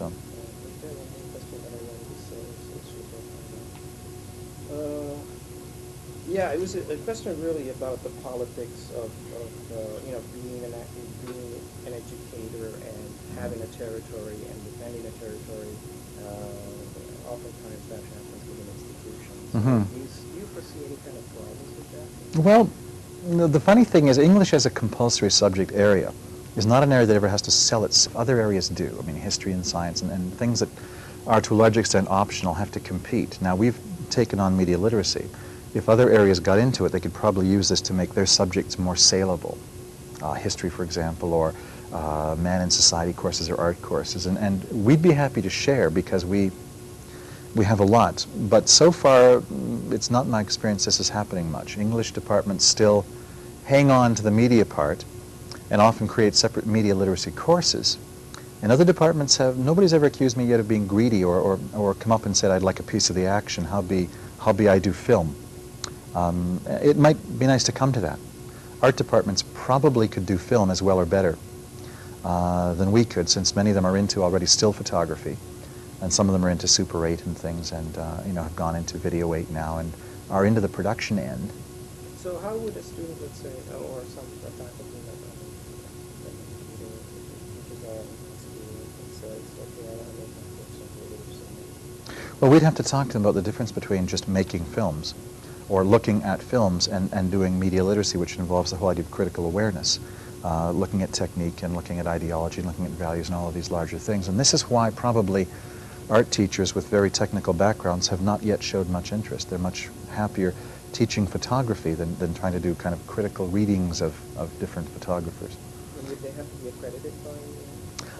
film. Okay, one more question that I wanted to say, so it's your turn. Yeah, it was a question really about the politics of being being an educator and having a territory and defending a territory. Oftentimes that happens within institutions. Mm-hmm. Do you foresee any kind of problems with that? Well, the funny thing is English as a compulsory subject area is not an area that ever has to sell its other areas do. I mean, history and science and things that are to a large extent optional have to compete. Now, we've taken on media literacy. If other areas got into it, they could probably use this to make their subjects more saleable. History, for example, or man in society courses or art courses. And we'd be happy to share because we have a lot. But so far, it's not my experience this is happening much. English departments still hang on to the media part and often create separate media literacy courses. And other departments have, nobody's ever accused me yet of being greedy or come up and said, I'd like a piece of the action, howbeit I do film. It might be nice to come to that. Art departments probably could do film as well or better than we could, since many of them are into already still photography, and some of them are into Super 8 and things, and have gone into Video 8 now and are into the production end. So how would a student, let's say, or some faculty Well, we'd have to talk to them about the difference between just making films or looking at films and doing media literacy, which involves the whole idea of critical awareness, looking at technique and looking at ideology and looking at values and all of these larger things. And this is why probably art teachers with very technical backgrounds have not yet showed much interest. They're much happier teaching photography than trying to do kind of critical readings of different photographers. And would they have to be accredited by?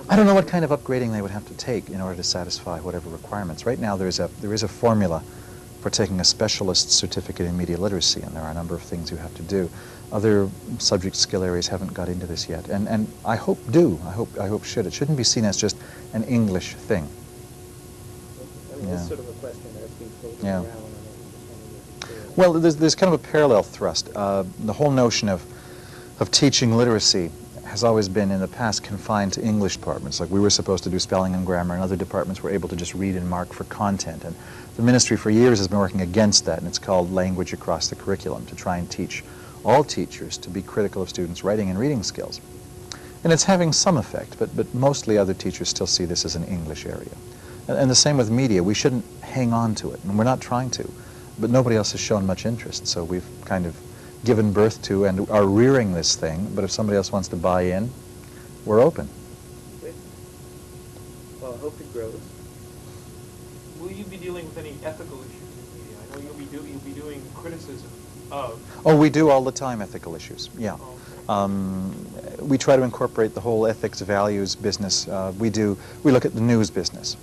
I don't know what kind of upgrading they would have to take in order to satisfy whatever requirements. Right now there is a formula for taking a specialist certificate in media literacy, and there are a number of things you have to do. Other subject skill areas haven't got into this yet, and I hope do. I hope should. It shouldn't be seen as just an English thing. I mean, that's sort of a question that's been floating Yeah. around. Well, there's kind of a parallel thrust. The whole notion of teaching literacy has always been in the past confined to English departments. Like we were supposed to do spelling and grammar, and other departments were able to just read and mark for content. And the ministry for years has been working against that, and it's called language across the curriculum, to try and teach all teachers to be critical of students' writing and reading skills. And it's having some effect, but mostly other teachers still see this as an English area. And the same with media. We shouldn't hang on to it, and we're not trying to, but nobody else has shown much interest, so we've kind of given birth to and are rearing this thing, but if somebody else wants to buy in, we're open. Great. Well, I hope it grows. Will you be dealing with any ethical issues in media? I know you'll be doing criticism of. Oh, we do all the time ethical issues, yeah. Oh, okay. We try to incorporate the whole ethics, values, business. We look at the news business.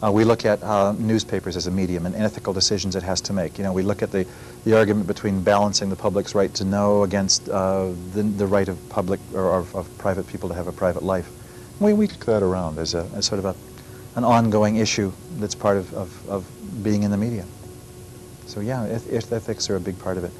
We look at newspapers as a medium and ethical decisions it has to make. We look at the argument between balancing the public's right to know against the right of public or of private people to have a private life. We look that around as sort of an ongoing issue that's part of being in the media. So yeah, ethics are a big part of it.